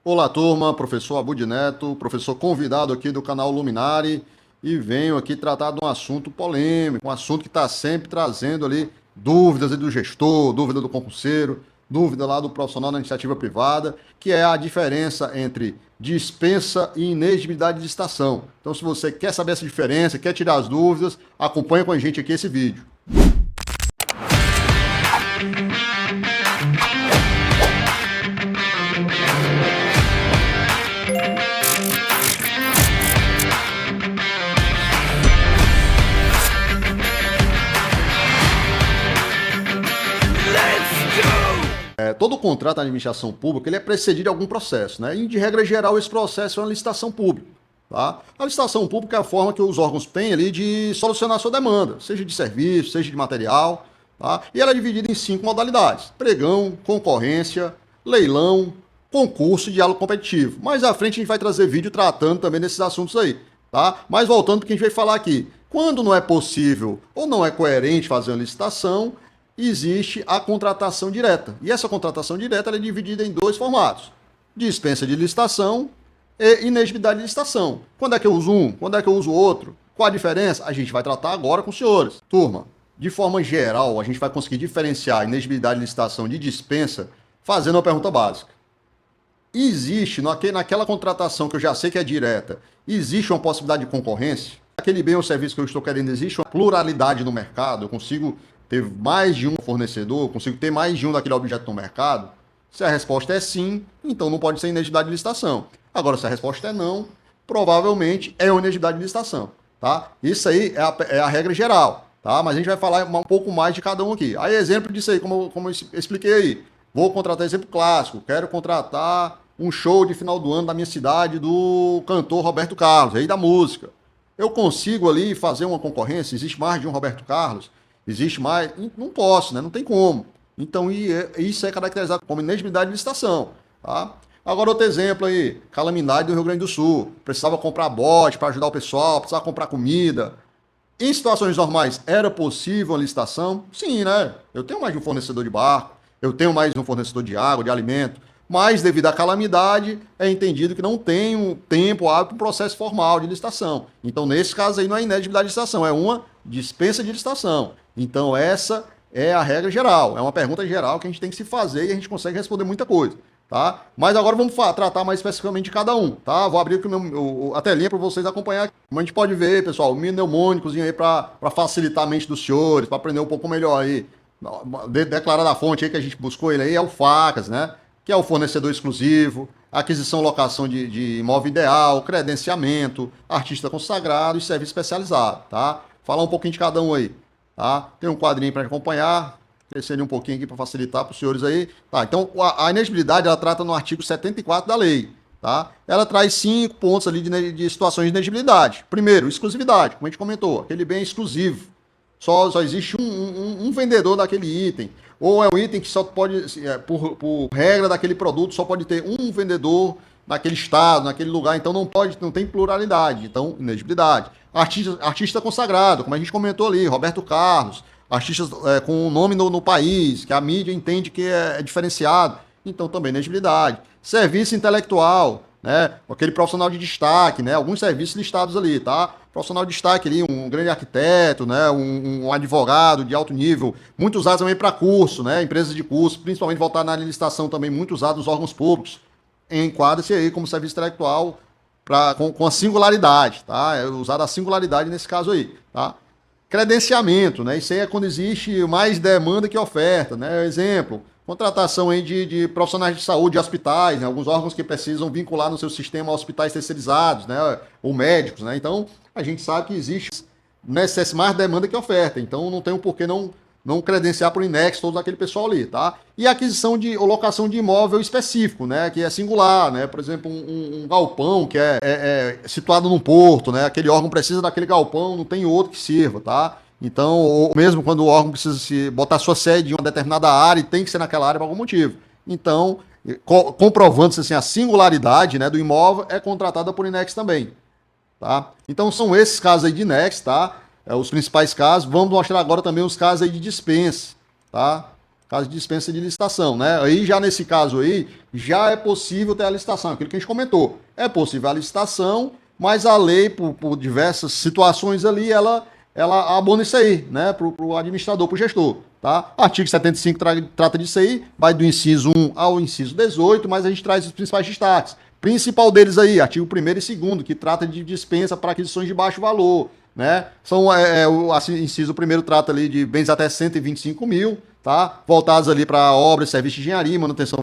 Olá, turma, professor Abud Neto, professor convidado aqui do canal Luminari, e venho aqui tratar de um assunto polêmico, um assunto que está sempre trazendo ali dúvidas do gestor, dúvida do concurseiro, dúvida lá do profissional da iniciativa privada, que é a diferença entre dispensa e inexigibilidade de licitação. Então, se você quer saber essa diferença, quer tirar as dúvidas, acompanhe com a gente aqui esse vídeo. Todo contrato da administração pública ele é precedido de algum processo, né? E de regra geral esse processo é uma licitação pública, tá? A licitação pública é a forma que os órgãos têm ali de solucionar a sua demanda, seja de serviço, seja de material, tá? E ela é dividida em 5 modalidades: pregão, concorrência, leilão, concurso e diálogo competitivo. Mais à frente a gente vai trazer vídeo tratando também desses assuntos aí, tá? Mas voltando para o que a gente vai falar aqui, quando não é possível ou não é coerente fazer uma licitação, existe a contratação direta. E essa contratação direta ela é dividida em 2 formatos: dispensa de licitação e inexigibilidade de licitação. Quando é que eu uso um? Quando é que eu uso outro? Qual a diferença? A gente vai tratar agora com os senhores. Turma, de forma geral, a gente vai conseguir diferenciar a inexigibilidade de licitação de dispensa fazendo uma pergunta básica. Existe, naquela contratação que eu já sei que é direta, existe uma possibilidade de concorrência? Aquele bem ou serviço que eu estou querendo, existe uma pluralidade no mercado? Eu consigo ter mais de um fornecedor, consigo ter mais de um daquele objeto no mercado? Se a resposta é sim, então não pode ser inexigibilidade de licitação. Agora, se a resposta é não, provavelmente é uma inexigibilidade de licitação, tá? Isso aí é a regra geral, tá? Mas a gente vai falar um pouco mais de cada um aqui. Aí, exemplo disso aí, como eu expliquei aí. Vou contratar exemplo clássico, quero contratar um show de final do ano da minha cidade do cantor Roberto Carlos, aí da música. Eu consigo ali fazer uma concorrência? Existe mais de um Roberto Carlos? Existe mais? Não posso, né? Não tem como. Então, isso é caracterizado como inexigibilidade de licitação, tá? Agora, outro exemplo aí, calamidade do Rio Grande do Sul. Precisava comprar bote para ajudar o pessoal, precisava comprar comida. Em situações normais, era possível a licitação? Sim, né? Eu tenho mais de um fornecedor de barco, eu tenho mais de um fornecedor de água, de alimento, mas devido à calamidade, é entendido que não tem um tempo hábil para um processo formal de licitação. Então, nesse caso aí, não é inexigibilidade de licitação, é uma dispensa de licitação. Então, essa é a regra geral, é uma pergunta geral que a gente tem que se fazer e a gente consegue responder muita coisa, tá? Mas agora vamos tratar mais especificamente de cada um, tá? Vou abrir aqui a telinha para vocês acompanhar. Como a gente pode ver, pessoal, o mnemônicos aí para facilitar a mente dos senhores, para aprender um pouco melhor aí. Declarada a fonte aí que a gente buscou ele aí é o Facas, né? Que é o fornecedor exclusivo, aquisição e locação de imóvel ideal, credenciamento, artista consagrado e serviço especializado, tá? Falar um pouquinho de cada um aí, tá? Tem um quadrinho para acompanhar, crescer um pouquinho aqui para facilitar para os senhores aí. Tá, então a inexigibilidade ela trata no artigo 74 da lei, tá? Ela traz 5 pontos ali de situações de inexigibilidade. Primeiro, exclusividade, como a gente comentou, aquele bem exclusivo. Só existe um vendedor daquele item. Ou é um item que só pode, por regra daquele produto, só pode ter um vendedor naquele estado, naquele lugar. Então não tem pluralidade. Então, inexigibilidade. Artista consagrado, como a gente comentou ali, Roberto Carlos. Artistas com nome no país, que a mídia entende que é diferenciado. Então, também inexigibilidade. Serviço intelectual, né? Aquele profissional de destaque, né? Alguns serviços listados ali, tá? Profissional de destaque ali, um grande arquiteto, né? Um advogado de alto nível, muito usado também para curso, né? Empresas de curso, principalmente voltar na licitação também, muito usado nos órgãos públicos. Enquadra-se aí como serviço intelectual com a singularidade, tá? É usada a singularidade nesse caso aí, tá? Credenciamento, né? Isso aí é quando existe mais demanda que oferta, né? Exemplo, contratação aí de profissionais de saúde, de hospitais, né? Alguns órgãos que precisam vincular no seu sistema hospitais terceirizados, né? Ou médicos, né? Então, a gente sabe que existe mais demanda que oferta. Então, não tem um porquê não credenciar por INEX todo aquele pessoal ali, tá? E aquisição ou locação de imóvel específico, né? Que é singular, né? Por exemplo, um galpão que é situado num porto, né? Aquele órgão precisa daquele galpão, não tem outro que sirva, tá? Então, ou mesmo quando o órgão precisa botar sua sede em uma determinada área e tem que ser naquela área por algum motivo. Então, comprovando-se assim, a singularidade, né, do imóvel, é contratada por INEX também, tá? Então, são esses casos aí de INEX, tá? Os principais casos. Vamos mostrar agora também os casos aí de dispensa, tá? caso de dispensa de licitação, né? Aí já nesse caso aí, já é possível ter a licitação, aquilo que a gente comentou. É possível a licitação, mas a lei, por diversas situações ali, ela abona isso aí, né? Para o administrador, para o gestor, tá? Artigo 75 trata disso aí, vai do inciso 1 ao inciso 18, mas a gente traz os principais destaques. Principal deles aí, artigo 1º e 2º, que trata de dispensa para aquisições de baixo valor, né? São, o inciso 1º trata ali de bens até 125 mil, tá? Voltados ali para obras, serviços de engenharia, manutenção.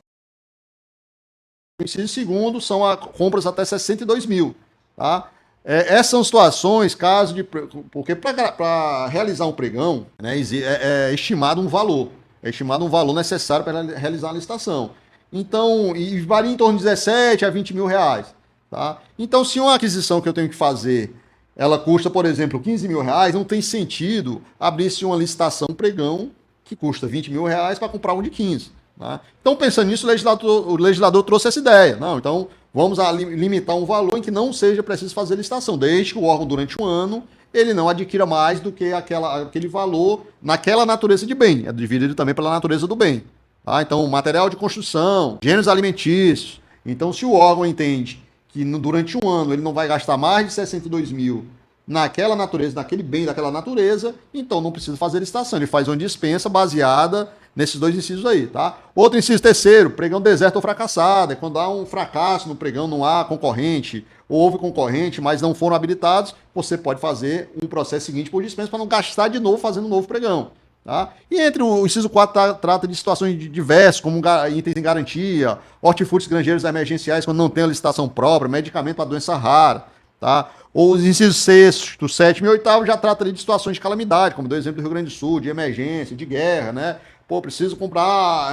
O inciso 2º são compras até 62 mil, tá? Essas são situações, caso de. Porque para realizar um pregão, né, é estimado um valor. É estimado um valor necessário para realizar a licitação. Então, e varia em torno de 17 a 20 mil reais. Tá? Então, se uma aquisição que eu tenho que fazer, ela custa, por exemplo, 15 mil reais, não tem sentido abrir-se uma licitação, um pregão, que custa 20 mil reais para comprar um de 15. Tá? Então, pensando nisso, o legislador trouxe essa ideia. Não, então, vamos limitar um valor em que não seja preciso fazer licitação, desde que o órgão, durante um ano, ele não adquira mais do que aquele valor naquela natureza de bem. É dividido também pela natureza do bem. Tá? Então, material de construção, gêneros alimentícios. Então, se o órgão entende que durante um ano ele não vai gastar mais de 62 mil naquela natureza, naquele bem daquela natureza, então não precisa fazer licitação. Ele faz uma dispensa baseada nesses dois incisos aí, tá? Outro inciso terceiro, pregão deserto ou fracassado, é quando há um fracasso no pregão, não há concorrente, ou houve concorrente, mas não foram habilitados, você pode fazer um processo seguinte por dispensa para não gastar de novo fazendo um novo pregão. Tá? E entre o inciso 4 trata de situações diversas, como itens em garantia, hortifrutis granjeiros emergenciais quando não tem a licitação própria, medicamento para doença rara, tá? Ou os incisos 6º, 7º e 8º já trata de situações de calamidade, como deu exemplo do Rio Grande do Sul, de emergência, de guerra, né? Pô, preciso comprar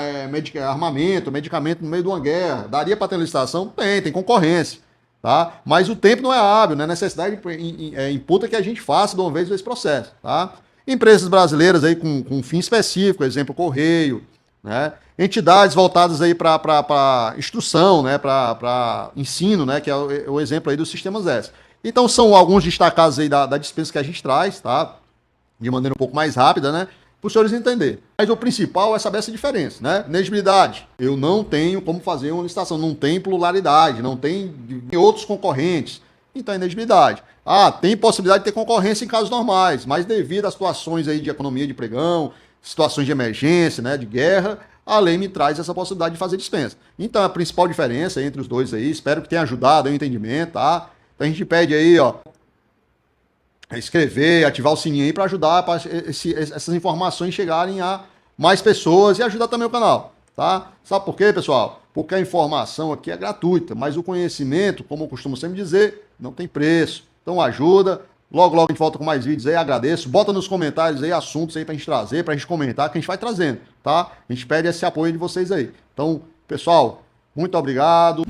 armamento, medicamento no meio de uma guerra. Daria para ter licitação? Tem concorrência, tá? Mas o tempo não é hábil, né? A necessidade imputa que a gente faça de uma vez esse processo, tá? Empresas brasileiras aí com fim específico, exemplo, Correio, né? Entidades voltadas aí para instrução, né? Para ensino, né? Que é o exemplo aí dos sistemas S. Então são alguns destacados aí da dispensa que a gente traz, tá? De maneira um pouco mais rápida, né? Para os senhores entenderem. Mas o principal é saber essa diferença, né? Inegibilidade. Eu não tenho como fazer uma licitação, não tem pluralidade, não tem outros concorrentes. Então, inegibilidade. Tem possibilidade de ter concorrência em casos normais, mas devido a situações aí de economia de pregão, situações de emergência, né, de guerra, a lei me traz essa possibilidade de fazer dispensa. Então, a principal diferença entre os dois aí, espero que tenha ajudado aí o entendimento, tá? Então, a gente pede aí, ó, escrever, ativar o sininho aí para ajudar essas informações chegarem a mais pessoas e ajudar também o canal, tá? Sabe por quê, pessoal? Porque a informação aqui é gratuita, mas o conhecimento, como eu costumo sempre dizer, não tem preço. Então ajuda, logo a gente volta com mais vídeos aí, agradeço. Bota nos comentários aí assuntos aí pra gente trazer, pra gente comentar, que a gente vai trazendo, tá? A gente pede esse apoio de vocês aí. Então, pessoal, muito obrigado.